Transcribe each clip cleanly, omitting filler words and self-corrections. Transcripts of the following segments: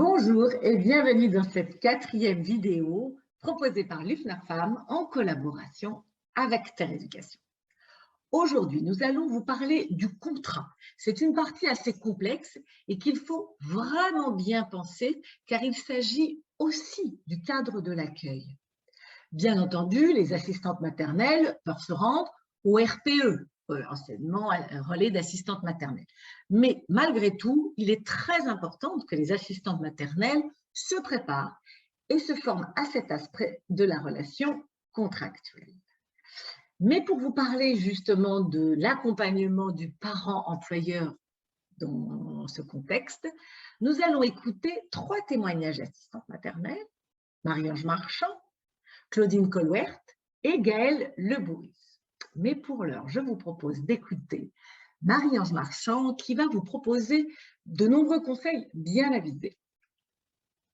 Bonjour et bienvenue dans cette quatrième vidéo proposée par l'UFNA Femmes en collaboration avec Terre Éducation. Aujourd'hui, nous allons vous parler du contrat. C'est une partie assez complexe et qu'il faut vraiment bien penser car il s'agit aussi du cadre de l'accueil. Bien entendu, les assistantes maternelles peuvent se rendre au RPE, enseignement relais d'assistantes maternelles. Mais malgré tout, il est très important que les assistantes maternelles se préparent et se forment à cet aspect de la relation contractuelle. Mais pour vous parler justement de l'accompagnement du parent employeur dans ce contexte, nous allons écouter 3 témoignages d'assistantes maternelles, Marie-Ange Marchand, Claudine Colwert et Gaëlle Lebouris. Mais pour l'heure, je vous propose d'écouter Marie-Ange Marchand qui va vous proposer de nombreux conseils bien avisés.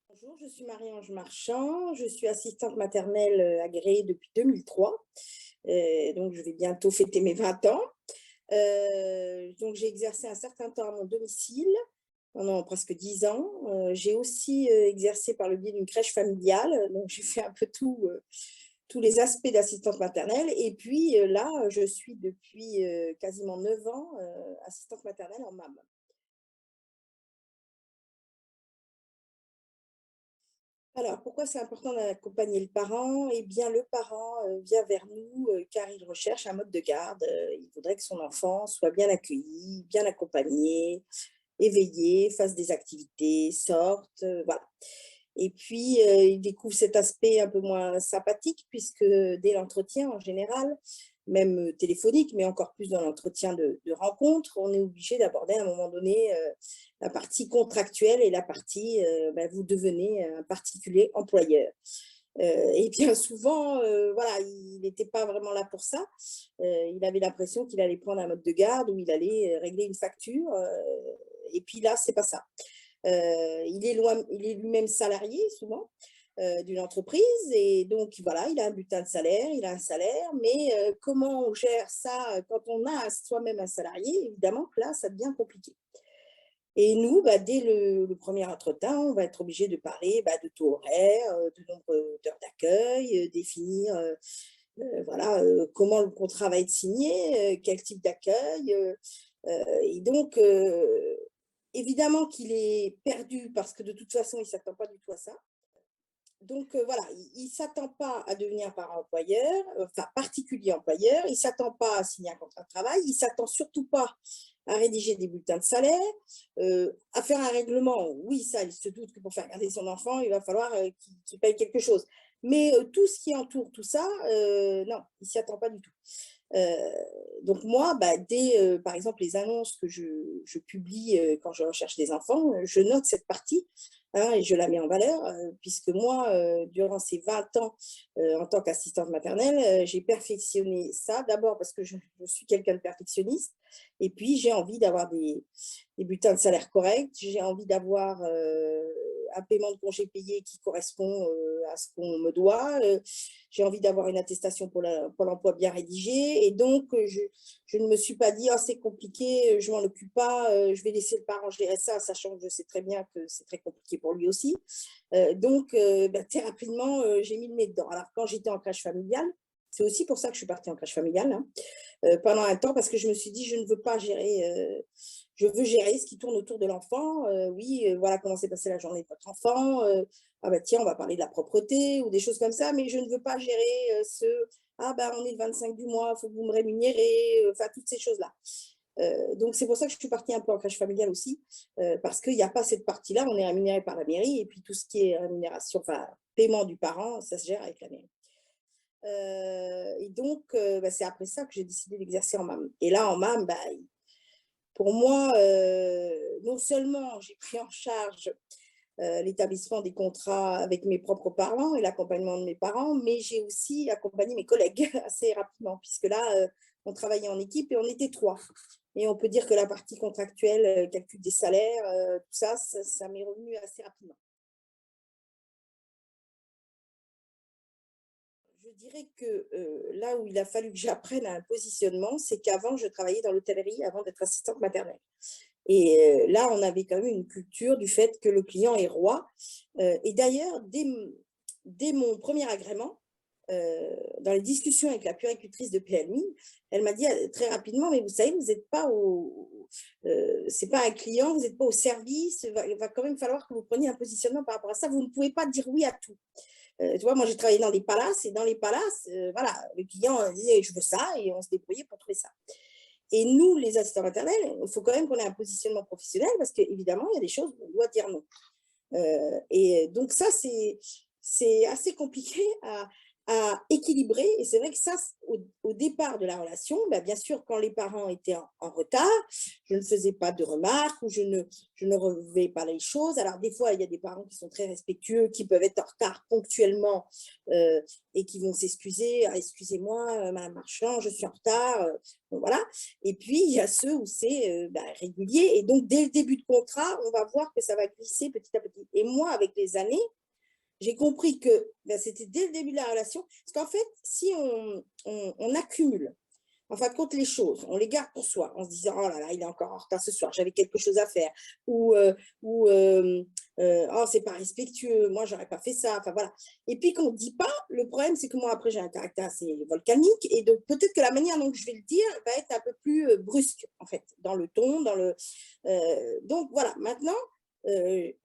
Bonjour, je suis Marie-Ange Marchand, je suis assistante maternelle agréée depuis 2003, donc je vais bientôt fêter mes 20 ans. Donc j'ai exercé un certain temps à mon domicile, pendant presque 10 ans. J'ai aussi exercé par le biais d'une crèche familiale, donc j'ai fait un peu tous les aspects d'assistante maternelle. Et puis là, je suis depuis quasiment 9 ans assistante maternelle en MAM. Alors, pourquoi c'est important d'accompagner le parent? Eh bien, le parent vient vers nous car il recherche un mode de garde. Il voudrait que son enfant soit bien accueilli, bien accompagné, éveillé, fasse des activités, sorte, voilà. Et puis, il découvre cet aspect un peu moins sympathique puisque dès l'entretien, en général, même téléphonique, mais encore plus dans l'entretien de rencontre, on est obligé d'aborder à un moment donné la partie contractuelle et la partie vous devenez un particulier employeur. Et bien souvent, voilà, il n'était pas vraiment là pour ça. Il avait l'impression qu'il allait prendre un mode de garde ou il allait régler une facture. Et puis là, c'est pas ça. Il est lui-même salarié souvent d'une entreprise et donc voilà, il a un bulletin de salaire, il a un salaire, mais comment on gère ça quand on a soi-même un salarié? Évidemment que là, ça devient compliqué. Et nous, dès le premier entretien, on va être obligé de parler de taux horaire, de nombre d'heures d'accueil, définir voilà, comment le contrat va être signé, quel type d'accueil. Et donc, évidemment qu'il est perdu parce que de toute façon, il ne s'attend pas du tout à ça. Donc voilà, il ne s'attend pas à devenir parent employeur, enfin particulier employeur, il ne s'attend pas à signer un contrat de travail, il ne s'attend surtout pas à rédiger des bulletins de salaire, à faire un règlement. Oui, ça, il se doute que pour faire garder son enfant, il va falloir qu'il paye quelque chose. Mais tout ce qui entoure tout ça, non, il ne s'y attend pas du tout. Donc moi, dès par exemple les annonces que je publie quand je recherche des enfants, je note cette partie et je la mets en valeur puisque moi, durant ces 20 ans en tant qu'assistante maternelle, j'ai perfectionné ça d'abord parce que je suis quelqu'un de perfectionniste et puis j'ai envie d'avoir des bulletins de salaire corrects, j'ai envie d'avoir un paiement de congé payé qui correspond à ce qu'on me doit. J'ai envie d'avoir une attestation pour l'emploi bien rédigée. Et donc, je ne me suis pas dit, oh, c'est compliqué, je ne m'en occupe pas, je vais laisser le parent gérer ça, sachant que je sais très bien que c'est très compliqué pour lui aussi. Donc, très rapidement, j'ai mis le nez dedans. Alors, quand j'étais en crèche familiale, c'est aussi pour ça que je suis partie en crèche familiale, hein, pendant un temps, parce que je me suis dit, je ne veux pas gérer, je veux gérer ce qui tourne autour de l'enfant. Oui, voilà comment s'est passée la journée de votre enfant. Ah tiens, on va parler de la propreté ou des choses comme ça, mais je ne veux pas gérer on est le 25 du mois, il faut que vous me rémunérez, enfin toutes ces choses-là. Donc c'est pour ça que je suis partie un peu en crèche familiale aussi, parce qu'il n'y a pas cette partie-là, on est rémunéré par la mairie, et puis tout ce qui est rémunération, enfin paiement du parent, ça se gère avec la mairie. Et donc, c'est après ça que j'ai décidé d'exercer en MAM. Et là, en MAM, pour moi, non seulement j'ai pris en charge l'établissement des contrats avec mes propres parents et l'accompagnement de mes parents, mais j'ai aussi accompagné mes collègues assez rapidement, puisque là, on travaillait en équipe et on était 3. Et on peut dire que la partie contractuelle, calcul des salaires, tout ça, ça m'est revenu assez rapidement. Je dirais que là où il a fallu que j'apprenne un positionnement, c'est qu'avant, je travaillais dans l'hôtellerie avant d'être assistante maternelle. Et là, on avait quand même une culture du fait que le client est roi. Et d'ailleurs, dès mon premier agrément, dans les discussions avec la puéricultrice de PMI, elle m'a dit très rapidement, mais vous savez, vous n'êtes pas c'est pas un client, vous n'êtes pas au service, il va quand même falloir que vous preniez un positionnement par rapport à ça, vous ne pouvez pas dire oui à tout. Tu vois, moi j'ai travaillé dans des palaces, et dans les palaces, voilà, le client disait je veux ça, et on se débrouillait pour trouver ça. Et nous, les assistants maternels, il faut quand même qu'on ait un positionnement professionnel, parce qu'évidemment, il y a des choses où on doit dire non. Et donc ça, c'est assez compliqué à équilibrer. Et c'est vrai que ça, au départ de la relation, bah, bien sûr, quand les parents étaient en retard, je ne faisais pas de remarques ou je ne relevais pas les choses. Alors des fois, il y a des parents qui sont très respectueux, qui peuvent être en retard ponctuellement et qui vont s'excuser. Ah, excusez-moi, Madame Marchand, je suis en retard. Bon, voilà. Et puis, il y a ceux où c'est régulier. Et donc, dès le début de contrat, on va voir que ça va glisser petit à petit. Et moi, avec les années, j'ai compris que c'était dès le début de la relation. Parce qu'en fait, si on accumule, en fin de compte, les choses, on les garde pour soi, en se disant, oh là là, il est encore en retard ce soir, j'avais quelque chose à faire, ou oh, c'est pas respectueux, moi, j'aurais pas fait ça, enfin voilà. Et puis, qu'on ne dit pas, le problème, c'est que moi, après, j'ai un caractère assez volcanique, et donc peut-être que la manière dont je vais le dire va être un peu plus brusque, en fait, dans le ton, donc voilà, maintenant,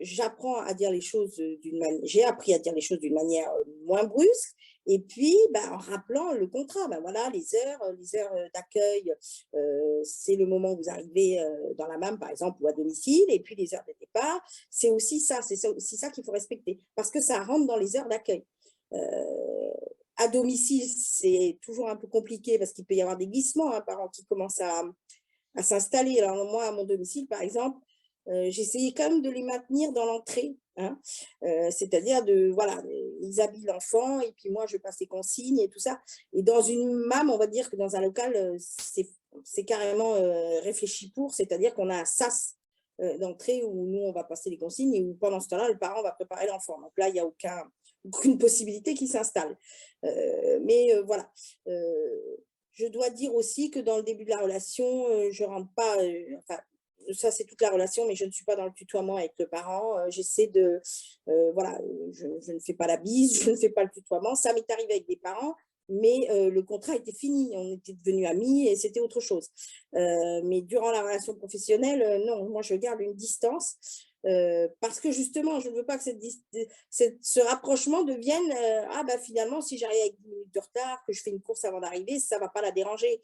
j'apprends à dire les choses j'ai appris à dire les choses d'une manière moins brusque, et puis en rappelant le contrat, voilà, les heures d'accueil, c'est le moment où vous arrivez dans la MAM, par exemple, ou à domicile, et puis les heures de départ, c'est aussi ça qu'il faut respecter, parce que ça rentre dans les heures d'accueil. À domicile, c'est toujours un peu compliqué parce qu'il peut y avoir des glissements, hein, parents qui commencent à s'installer. Alors moi, à mon domicile, par exemple, j'essayais quand même de les maintenir dans l'entrée, hein, c'est-à-dire voilà, ils habillent l'enfant et puis moi, je passe les consignes et tout ça. Et dans une MAM, on va dire que dans un local, c'est carrément réfléchi pour, c'est-à-dire qu'on a un sas d'entrée où nous, on va passer les consignes et où pendant ce temps-là, le parent va préparer l'enfant. Donc là, il n'y a aucune possibilité qu'il s'installe. Mais voilà. Je dois dire aussi que dans le début de la relation, je ne rentre pas, enfin, ça c'est toute la relation, mais je ne suis pas dans le tutoiement avec le parent. J'essaie voilà, je ne fais pas la bise, je ne fais pas le tutoiement. Ça m'est arrivé avec des parents, mais le contrat était fini, on était devenus amis et c'était autre chose. Mais durant la relation professionnelle, non, moi je garde une distance. Parce que justement, je ne veux pas que ce rapprochement devienne finalement, si j'arrive avec 10 minutes de retard, que je fais une course avant d'arriver, ça ne va pas la déranger.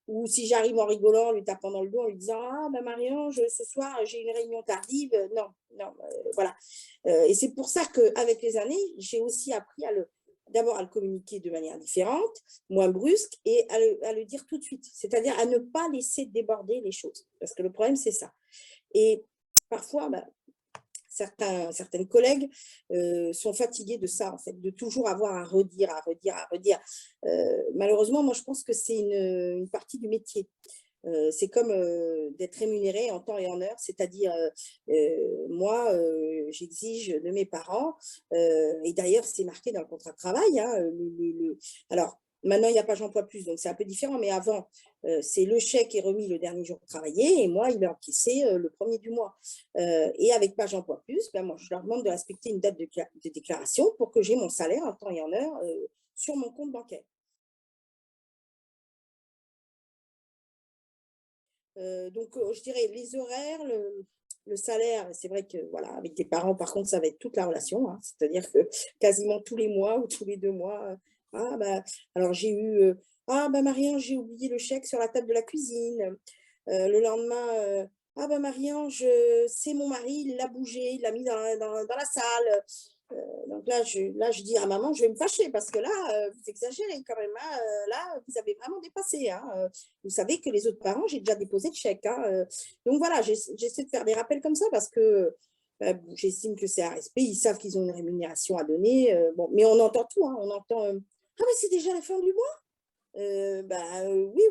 Ou si j'arrive en rigolant, en lui tapant dans le dos, en lui disant Marion, ce soir, j'ai une réunion tardive. Non, non, voilà. Et c'est pour ça qu'avec les années, j'ai aussi appris d'abord à le communiquer de manière différente, moins brusque, et à le dire tout de suite. C'est-à-dire à ne pas laisser déborder les choses. Parce que le problème, c'est ça. Et parfois, certaines collègues sont fatiguées de ça, en fait, de toujours avoir à redire, à redire, à redire. Malheureusement, moi, je pense que c'est une partie du métier. C'est comme d'être rémunéré en temps et en heure, c'est-à-dire moi, j'exige de mes parents, et d'ailleurs, c'est marqué dans le contrat de travail. Hein, alors, maintenant, il n'y a pas J'en Emploi Plus, donc c'est un peu différent, mais avant, c'est le chèque est remis le dernier jour travaillé et moi, il est encaissé le premier du mois. Et avec Page Emploi Plus, moi, je leur demande de respecter une date de déclaration pour que j'ai mon salaire en temps et en heure sur mon compte bancaire. Donc, je dirais les horaires, le salaire, c'est vrai que voilà, avec tes parents, par contre, ça va être toute la relation. Hein, c'est-à-dire que quasiment tous les mois ou tous les 2 mois, alors j'ai eu, Marianne, j'ai oublié le chèque sur la table de la cuisine. Le lendemain, Marianne, c'est mon mari, il l'a bougé, il l'a mis dans la salle. Donc là, je dis à maman, je vais me fâcher parce que là, vous exagérez quand même. Hein, là, vous avez vraiment dépassé. Hein, vous savez que les autres parents, j'ai déjà déposé le chèque. Hein, donc voilà, j'essaie de faire des rappels comme ça parce que j'estime que c'est un respect. Ils savent qu'ils ont une rémunération à donner. Bon, mais on entend tout. Hein, on entend mais c'est déjà la fin du mois. Oui,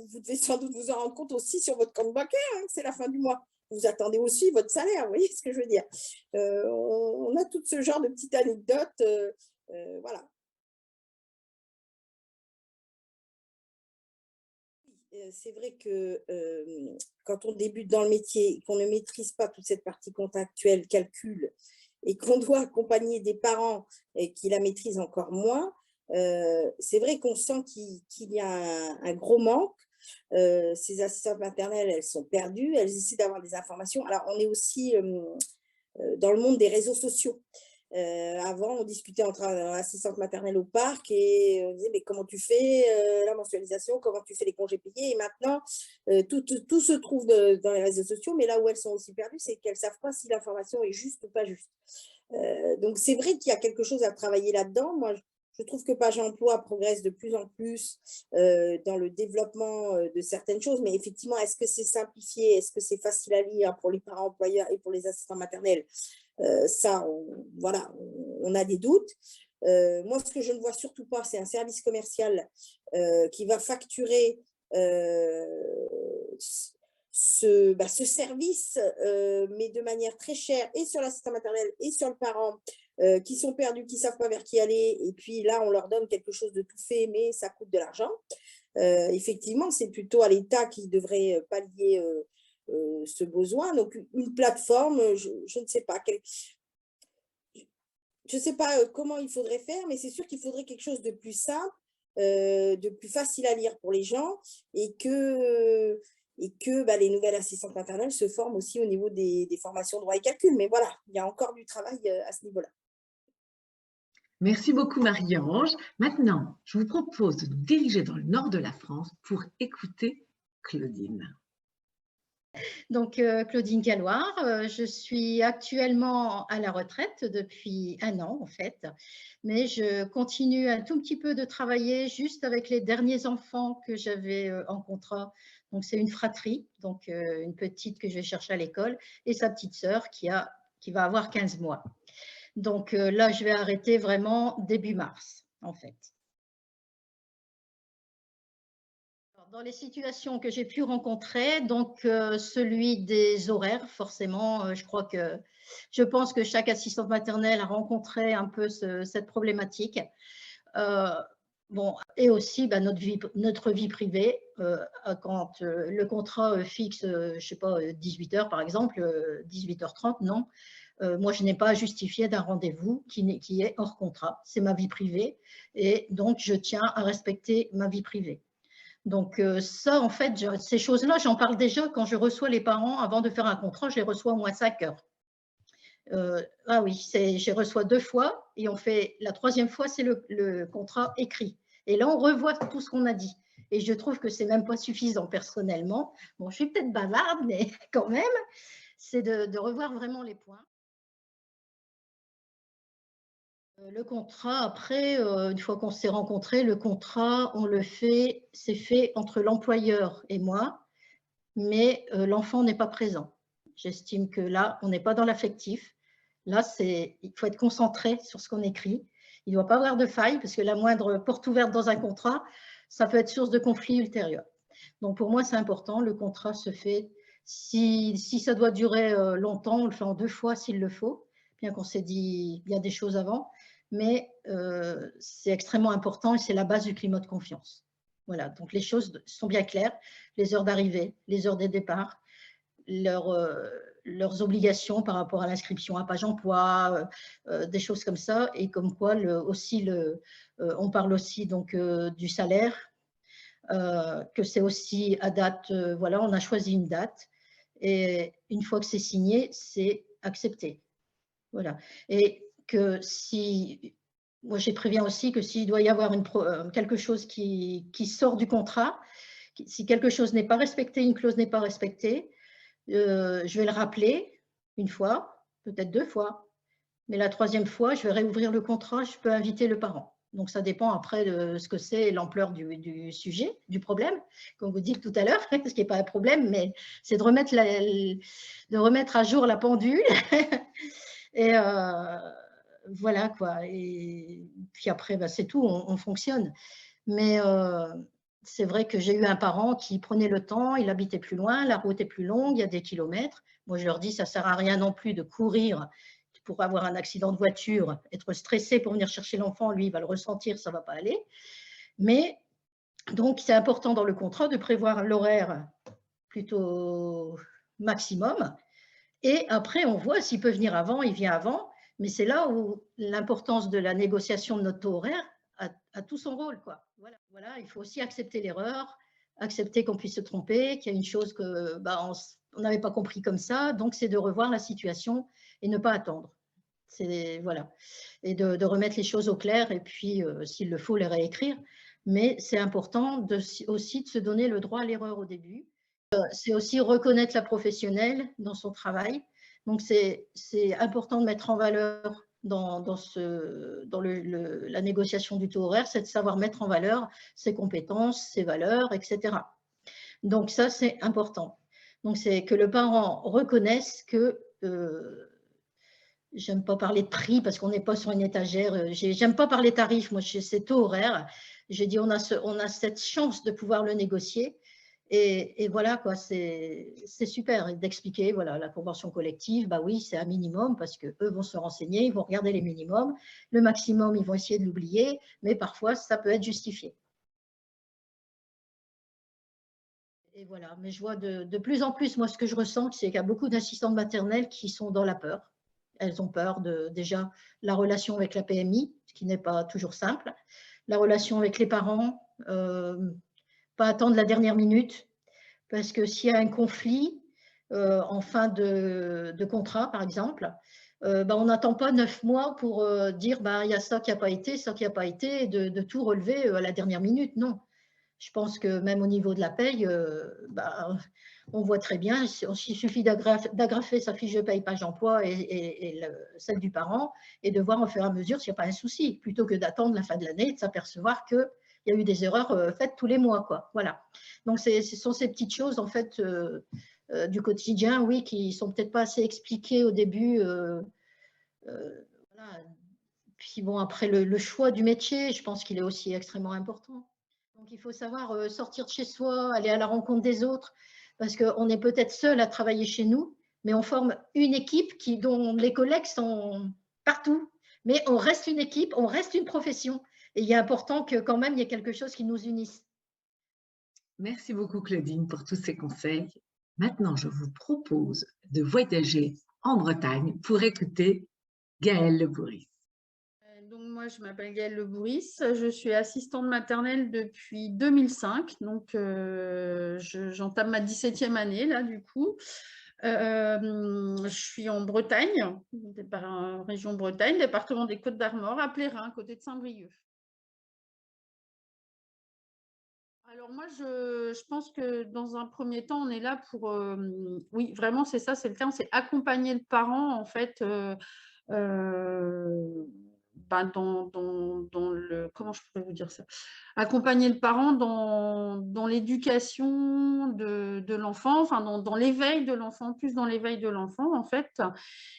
vous devez sans doute vous en rendre compte aussi sur votre compte bancaire, hein, que c'est la fin du mois. Vous attendez aussi votre salaire, vous voyez ce que je veux dire. On a tout ce genre de petites anecdotes, voilà. c'est vrai que quand on débute dans le métier et qu'on ne maîtrise pas toute cette partie contractuelle, calcul, et qu'on doit accompagner des parents qui la maîtrisent encore moins, c'est vrai qu'on sent qu'il y a un gros manque. Ces assistantes maternelles, elles sont perdues, elles essaient d'avoir des informations. Alors, on est aussi dans le monde des réseaux sociaux. Avant, on discutait entre assistantes maternelles au parc et on disait, mais comment tu fais la mensualisation, comment tu fais les congés payés? Et maintenant, tout se trouve dans les réseaux sociaux, mais là où elles sont aussi perdues, c'est qu'elles ne savent pas si l'information est juste ou pas juste. Donc, c'est vrai qu'il y a quelque chose à travailler là-dedans. Moi, je trouve que Page Emploi progresse de plus en plus dans le développement de certaines choses, mais effectivement, est-ce que c'est simplifié? Est-ce que c'est facile à lire pour les parents employeurs et pour les assistants maternels? Ça, voilà, on a des doutes. Moi, ce que je ne vois surtout pas, c'est un service commercial qui va facturer ce service, mais de manière très chère, et sur l'assistant maternel et sur le parent, qui sont perdus, qui ne savent pas vers qui aller, et puis là, on leur donne quelque chose de tout fait, mais ça coûte de l'argent. Effectivement, c'est plutôt à l'État qui devrait pallier ce besoin. Donc, une plateforme, je ne sais pas. Je ne sais pas comment il faudrait faire, mais c'est sûr qu'il faudrait quelque chose de plus simple, de plus facile à lire pour les gens, et que les nouvelles assistantes maternelles se forment aussi au niveau des formations droit et calcul. Mais voilà, il y a encore du travail à ce niveau-là. Merci beaucoup Marie-Ange. Maintenant, je vous propose de nous diriger dans le nord de la France pour écouter Claudine. Donc, Claudine Galloire, je suis actuellement à la retraite depuis 1 an en fait, mais je continue un tout petit peu de travailler juste avec les derniers enfants que j'avais en contrat. Donc, c'est une fratrie, donc une petite que je vais chercher à l'école et sa petite sœur qui va avoir 15 mois. Donc là, je vais arrêter vraiment début mars en fait. Dans les situations que j'ai pu rencontrer, donc celui des horaires, forcément, je pense que chaque assistante maternelle a rencontré un peu cette problématique. Bon, et aussi notre vie privée, quand le contrat fixe, je ne sais pas, 18 heures par exemple, 18h30, non. Moi, je n'ai pas à justifier d'un rendez-vous qui est hors contrat. C'est ma vie privée et donc je tiens à respecter ma vie privée. Donc ça, en fait, ces choses-là, j'en parle déjà quand je reçois les parents. Avant de faire un contrat, je les reçois au moins 5 heures. Ah oui, je les reçois 2 fois et la 3e fois, c'est le contrat écrit. Et là, on revoit tout ce qu'on a dit. Et je trouve que c'est même pas suffisant personnellement. Bon, je suis peut-être bavarde, mais quand même, c'est de revoir vraiment les points. Le contrat, après, une fois qu'on s'est rencontrés, le contrat, c'est fait entre l'employeur et moi, mais l'enfant n'est pas présent. J'estime que là, on n'est pas dans l'affectif. Là, il faut être concentré sur ce qu'on écrit. Il ne doit pas avoir de faille, parce que la moindre porte ouverte dans un contrat, ça peut être source de conflit ultérieur. Donc, pour moi, c'est important. Le contrat se fait, si ça doit durer longtemps, on le fait en 2 fois s'il le faut, bien qu'on s'est dit bien des choses avant. Mais c'est extrêmement important et c'est la base du climat de confiance. Voilà, donc les choses sont bien claires, les heures d'arrivée, les heures des départs, leurs obligations par rapport à l'inscription à Page Emploi, des choses comme ça, et comme quoi on parle aussi donc du salaire, que c'est aussi à date, voilà, on a choisi une date, et une fois que c'est signé, c'est accepté. Voilà, et que moi je préviens aussi que s'il doit y avoir quelque chose qui sort du contrat, si quelque chose n'est pas respecté, une clause n'est pas respectée, je vais le rappeler une fois, peut-être 2 fois, mais la 3e fois, je vais réouvrir le contrat, je peux inviter le parent. Donc, ça dépend après de ce que c'est l'ampleur du sujet, du problème, comme vous dites tout à l'heure, ce qui n'est pas un problème, mais c'est de remettre à jour la pendule. Et voilà quoi. Et puis après, c'est tout, on fonctionne. Mais c'est vrai que j'ai eu un parent qui prenait le temps, il habitait plus loin, la route est plus longue, il y a des kilomètres. Moi, je leur dis, ça ne sert à rien non plus de courir pour avoir un accident de voiture, être stressé pour venir chercher l'enfant, lui, il va le ressentir, ça ne va pas aller. Mais Donc, c'est important dans le contrat de prévoir l'horaire plutôt maximum. Et après, on voit s'il peut venir avant, il vient avant. Mais c'est là où l'importance de la négociation de notre taux horaire a tout son rôle, quoi. Voilà, il faut aussi accepter l'erreur, accepter qu'on puisse se tromper, qu'il y a une chose que on n'avait pas compris comme ça. Donc, c'est de revoir la situation et ne pas attendre. Voilà. Et de remettre les choses au clair et puis, s'il le faut, les réécrire. Mais c'est important aussi de se donner le droit à l'erreur au début. C'est aussi reconnaître la professionnelle dans son travail. Donc, c'est important de mettre en valeur dans la négociation du taux horaire, c'est de savoir mettre en valeur ses compétences, ses valeurs, etc. Donc, ça, c'est important. Donc, c'est que le parent reconnaisse que j'aime pas parler de prix parce qu'on n'est pas sur une étagère. J'aime pas parler tarifs, moi, c'est taux horaire. J'ai dit, on a cette chance de pouvoir le négocier. Et voilà, quoi, c'est super d'expliquer, voilà, la convention collective, bah oui, c'est un minimum parce qu'eux vont se renseigner, ils vont regarder les minimums. Le maximum, ils vont essayer de l'oublier, mais parfois, ça peut être justifié. Et voilà, mais je vois de plus en plus, moi, ce que je ressens, c'est qu'il y a beaucoup d'assistantes maternelles qui sont dans la peur. Elles ont peur de, déjà, la relation avec la PMI, ce qui n'est pas toujours simple, la relation avec les parents, pas attendre la dernière minute, parce que s'il y a un conflit en fin de contrat, par exemple, on n'attend pas 9 mois pour dire il y a ça qui n'a pas été, ça qui n'a pas été, et de tout relever à la dernière minute. Non. Je pense que même au niveau de la paye, on voit très bien, il suffit d'agrafer sa fiche de paye page emploi et celle du parent et de voir au fur et à mesure s'il n'y a pas un souci, plutôt que d'attendre la fin de l'année et de s'apercevoir qu'il y a eu des erreurs faites tous les mois, quoi. Voilà. Donc, ce sont ces petites choses, en fait, du quotidien, oui, qui ne sont peut-être pas assez expliquées au début. Voilà. Puis bon, après, le choix du métier, je pense qu'il est aussi extrêmement important. Donc, il faut savoir sortir de chez soi, aller à la rencontre des autres, parce qu'on est peut-être seul à travailler chez nous, mais on forme une équipe dont les collègues sont partout. Mais on reste une équipe, on reste une profession. Et il est important que quand même, il y ait quelque chose qui nous unisse. Merci beaucoup, Claudine, pour tous ces conseils. Maintenant, je vous propose de voyager en Bretagne pour écouter Gaëlle Le Bourris. Donc, moi, je m'appelle Gaëlle Le Bourris. Je suis assistante maternelle depuis 2005. Donc, j'entame ma 17e année, là, du coup. Je suis en Bretagne, région Bretagne, département des Côtes-d'Armor, à Plérin, à côté de Saint-Brieuc. Alors moi, je pense que dans un premier temps, on est là pour, oui, vraiment, c'est ça, c'est le terme, c'est accompagner le parent, en fait, dans le, comment je pourrais vous dire ça, accompagner le parent dans l'éducation de l'enfant, enfin dans l'éveil de l'enfant, plus dans l'éveil de l'enfant, en fait,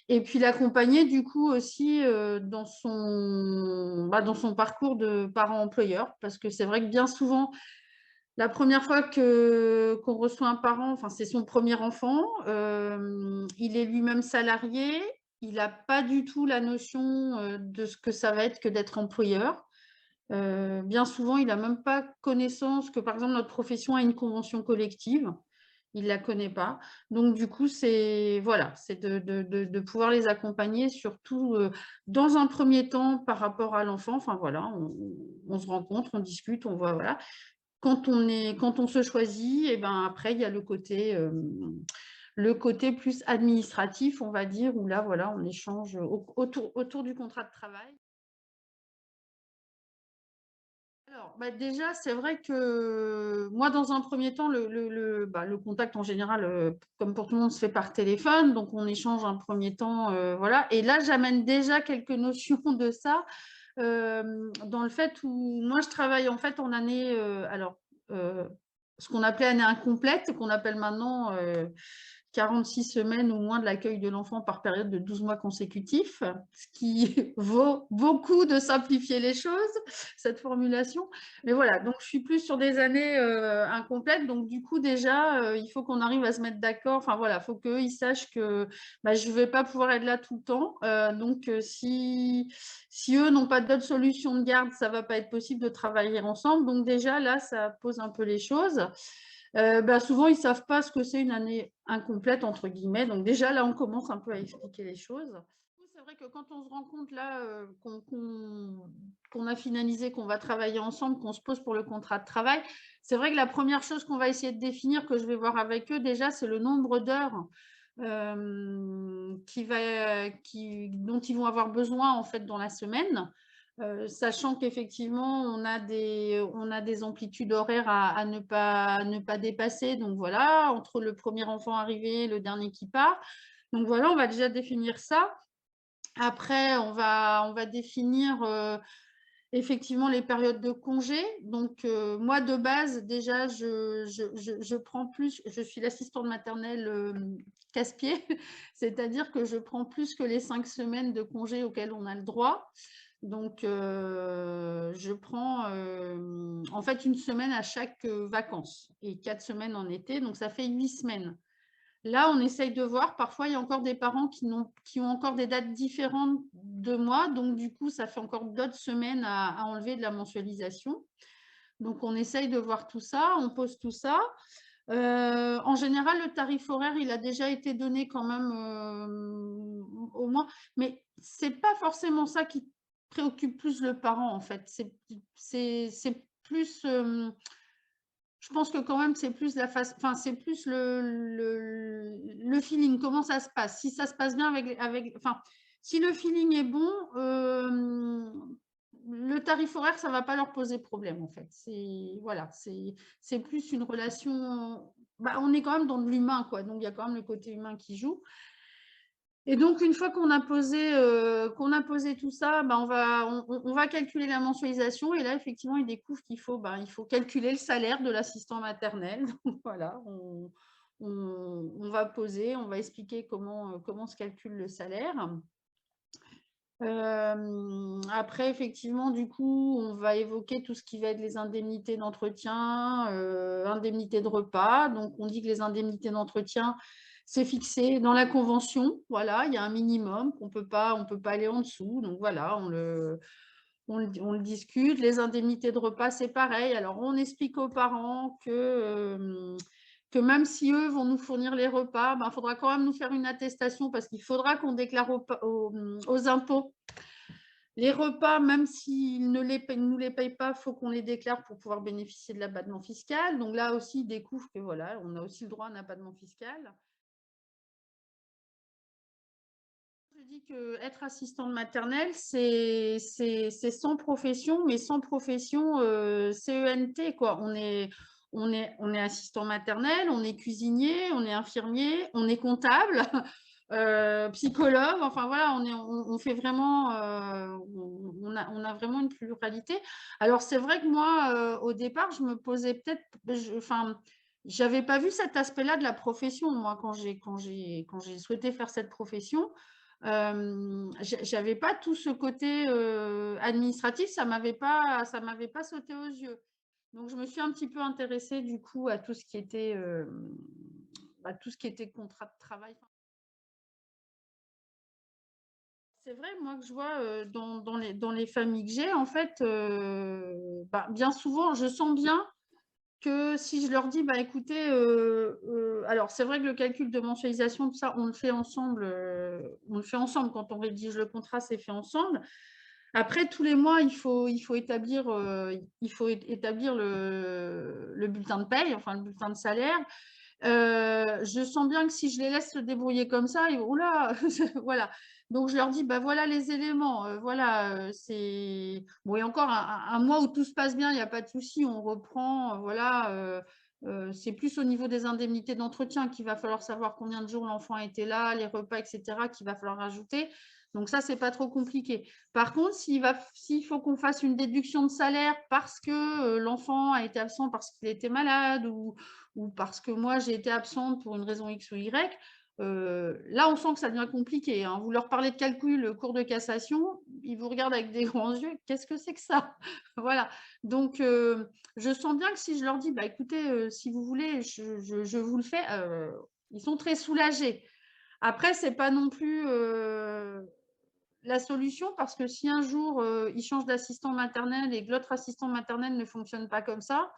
et puis l'accompagner du coup aussi dans son parcours de parent-employeur, parce que c'est vrai que bien souvent, la première fois qu'on reçoit un parent, enfin, c'est son premier enfant, il est lui-même salarié, il n'a pas du tout la notion de ce que ça va être que d'être employeur. Bien souvent, il n'a même pas connaissance que, par exemple, notre profession a une convention collective. Il ne la connaît pas. Donc, du coup, c'est voilà, de pouvoir les accompagner, surtout dans un premier temps par rapport à l'enfant. Enfin, voilà, on se rencontre, on discute, on voit, voilà. Quand on se choisit, et ben après, il y a le côté plus administratif, on va dire, où là, voilà, on échange autour du contrat de travail. Alors, déjà, c'est vrai que moi, dans un premier temps, le contact en général, comme pour tout le monde, se fait par téléphone. Donc, on échange un premier temps, voilà. Et là, j'amène déjà quelques notions de ça, dans le fait où moi, je travaille en fait en année, ce qu'on appelait année incomplète, qu'on appelle maintenant 46 semaines ou moins de l'accueil de l'enfant par période de 12 mois consécutifs, ce qui vaut beaucoup de simplifier les choses, cette formulation. Mais voilà, donc je suis plus sur des années incomplètes. Donc du coup, déjà, il faut qu'on arrive à se mettre d'accord. Enfin voilà, il faut qu'eux, ils sachent que je ne vais pas pouvoir être là tout le temps. Donc si eux n'ont pas d'autres solutions de garde, ça ne va pas être possible de travailler ensemble. Donc déjà, là, ça pose un peu les choses. Souvent, ils ne savent pas ce que c'est une année incomplète, entre guillemets. Donc déjà, là, on commence un peu à expliquer les choses. C'est vrai que quand on se rend compte là qu'on a finalisé, qu'on va travailler ensemble, qu'on se pose pour le contrat de travail, c'est vrai que la première chose qu'on va essayer de définir, que je vais voir avec eux déjà, c'est le nombre d'heures dont ils vont avoir besoin en fait dans la semaine. Sachant qu'effectivement, on a des amplitudes horaires à ne pas dépasser. Donc voilà, entre le premier enfant arrivé et le dernier qui part. Donc voilà, on va déjà définir ça. Après, on va définir effectivement les périodes de congé. Donc moi, de base, déjà, je prends plus, je suis l'assistante maternelle casse-pied, c'est-à-dire que je prends plus que les 5 semaines de congé auxquelles on a le droit. Donc, je prends en fait une semaine à chaque vacances et 4 semaines en été. Donc, ça fait 8 semaines. Là, on essaye de voir. Parfois, il y a encore des parents qui ont encore des dates différentes de moi. Donc, du coup, ça fait encore d'autres semaines à enlever de la mensualisation. Donc, on essaye de voir tout ça. On pose tout ça. En général, le tarif horaire, il a déjà été donné quand même au moins. Mais ce n'est pas forcément ça qui préoccupe plus le parent, en fait. C'est plus... je pense que quand même, c'est plus la phase, enfin, c'est plus le feeling, comment ça se passe. Si ça se passe bien enfin, si le feeling est bon, le tarif horaire, ça ne va pas leur poser problème, en fait. Voilà, c'est plus une relation. On est quand même dans de l'humain, quoi. Donc, il y a quand même le côté humain qui joue. Et donc, une fois qu'on a posé tout ça, on va calculer la mensualisation. Et là, effectivement, ils découvrent qu'il faut calculer le salaire de l'assistant maternel. Donc, voilà, on va poser, on va expliquer comment se calcule le salaire. Après, effectivement, du coup, on va évoquer tout ce qui va être les indemnités d'entretien, indemnités de repas. Donc, on dit que les indemnités d'entretien, c'est fixé dans la convention. Voilà, il y a un minimum on peut pas aller en dessous. Donc, voilà, on le discute. Les indemnités de repas, c'est pareil. Alors, on explique aux parents que même si eux vont nous fournir les repas, il faudra quand même nous faire une attestation parce qu'il faudra qu'on déclare aux impôts les repas, même s'ils ne nous les payent pas, il faut qu'on les déclare pour pouvoir bénéficier de l'abattement fiscal. Donc là aussi, ils découvrent que voilà, on a aussi le droit à un abattement fiscal. Je dis qu'être assistante maternelle, c'est sans profession, mais sans profession CENT, quoi. On est assistant maternel, on est cuisinier, on est infirmier, on est comptable, psychologue. Enfin voilà, on fait vraiment, on a vraiment une pluralité. Alors c'est vrai que moi, au départ, je me posais peut-être, j'avais pas vu cet aspect-là de la profession, moi, quand j'ai souhaité faire cette profession. J'avais pas tout ce côté administratif, ça m'avait pas sauté aux yeux. Donc je me suis un petit peu intéressée du coup à tout ce qui était contrat de travail. C'est vrai, moi que je vois dans les familles que j'ai, en fait, bien souvent, je sens bien que si je leur dis, écoutez, alors c'est vrai que le calcul de mensualisation, tout ça, on le fait ensemble quand on rédige le contrat, c'est fait ensemble. Après, tous les mois, il faut établir le bulletin de paye, enfin le bulletin de salaire. Je sens bien que si je les laisse se débrouiller comme ça, oula, voilà. Donc je leur dis, voilà les éléments, voilà, c'est bon. Et encore un mois où tout se passe bien, il n'y a pas de souci, on reprend, voilà. C'est plus au niveau des indemnités d'entretien qu'il va falloir savoir combien de jours l'enfant était là, les repas, etc., qu'il va falloir rajouter. Donc ça, c'est pas trop compliqué. Par contre, s'il faut qu'on fasse une déduction de salaire parce que l'enfant a été absent parce qu'il était malade ou parce que moi, j'ai été absente pour une raison X ou Y, là, on sent que ça devient compliqué, hein. Vous leur parlez de calcul, cours de cassation, ils vous regardent avec des grands yeux. Qu'est-ce que c'est que ça? Voilà. Donc, je sens bien que si je leur dis, bah, écoutez, si vous voulez, je vous le fais, ils sont très soulagés. Après, ce n'est pas non plus la solution parce que si un jour, ils changent d'assistant maternel et que l'autre assistant maternel ne fonctionne pas comme ça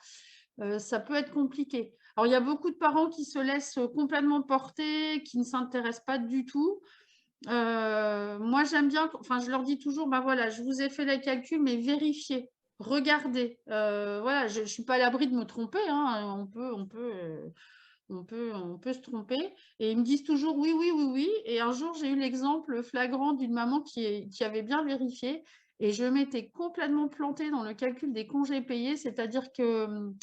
peut être compliqué. Alors, il y a beaucoup de parents qui se laissent complètement porter, qui ne s'intéressent pas du tout. Moi, j'aime bien, enfin, je leur dis toujours, bah voilà, je vous ai fait les calculs, mais vérifiez, regardez. Voilà, je ne suis pas à l'abri de me tromper, hein, on peut se tromper. Et ils me disent toujours oui, oui, oui, oui. Et un jour, j'ai eu l'exemple flagrant d'une maman qui avait bien vérifié et je m'étais complètement plantée dans le calcul des congés payés, c'est-à-dire que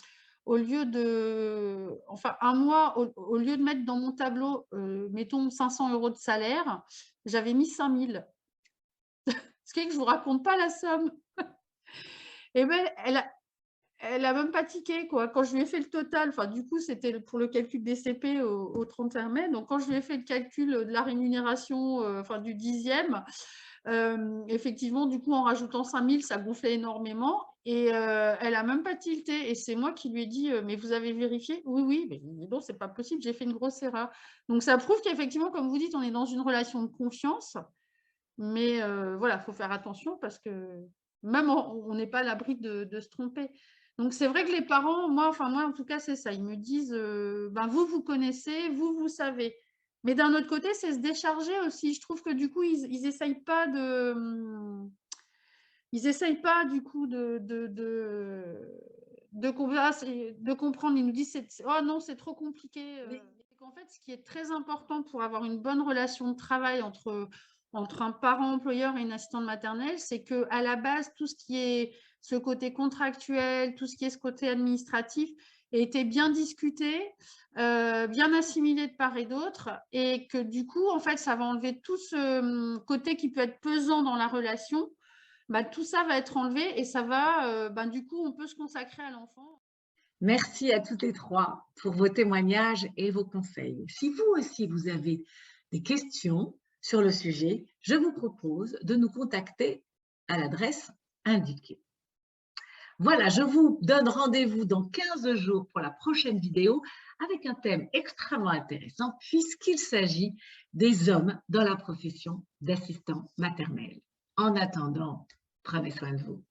au lieu de, enfin, un mois, au lieu de mettre dans mon tableau, mettons 500 € de salaire, j'avais mis 5 000. Ce qui est que je ne vous raconte pas la somme. Et bien, elle a même pas tiqué, quoi. Quand je lui ai fait le total, enfin, du coup, c'était pour le calcul des CP au 31 mai. Donc, quand je lui ai fait le calcul de la rémunération, enfin, du 10e, effectivement, du coup, en rajoutant 5 000, ça gonflait énormément. Et elle a même pas tilté. Et c'est moi qui lui ai dit, mais vous avez vérifié? Oui, oui. Mais non, c'est pas possible, j'ai fait une grosse erreur. Donc, ça prouve qu'effectivement, comme vous dites, on est dans une relation de confiance. Mais voilà, il faut faire attention parce que même on n'est pas à l'abri de se tromper. Donc, c'est vrai que les parents, moi en tout cas, c'est ça. Ils me disent, ben, vous connaissez, vous savez. Mais d'un autre côté, c'est se décharger aussi. Je trouve que du coup, ils n'essayent pas du coup de comprendre. Ils nous disent, oh non, c'est trop compliqué. En fait, ce qui est très important pour avoir une bonne relation de travail entre un parent employeur et une assistante maternelle, c'est qu'à la base, tout ce qui est ce côté contractuel, tout ce qui est ce côté administratif, ait été bien discuté, bien assimilé de part et d'autre, et que du coup, en fait, ça va enlever tout ce côté qui peut être pesant dans la relation. Bah, tout ça va être enlevé et ça va, du coup, on peut se consacrer à l'enfant. Merci à toutes les trois pour vos témoignages et vos conseils. Si vous aussi, vous avez des questions sur le sujet, je vous propose de nous contacter à l'adresse indiquée. Voilà, je vous donne rendez-vous dans 15 jours pour la prochaine vidéo avec un thème extrêmement intéressant puisqu'il s'agit des hommes dans la profession d'assistant maternel. En attendant, prenez soin de vous.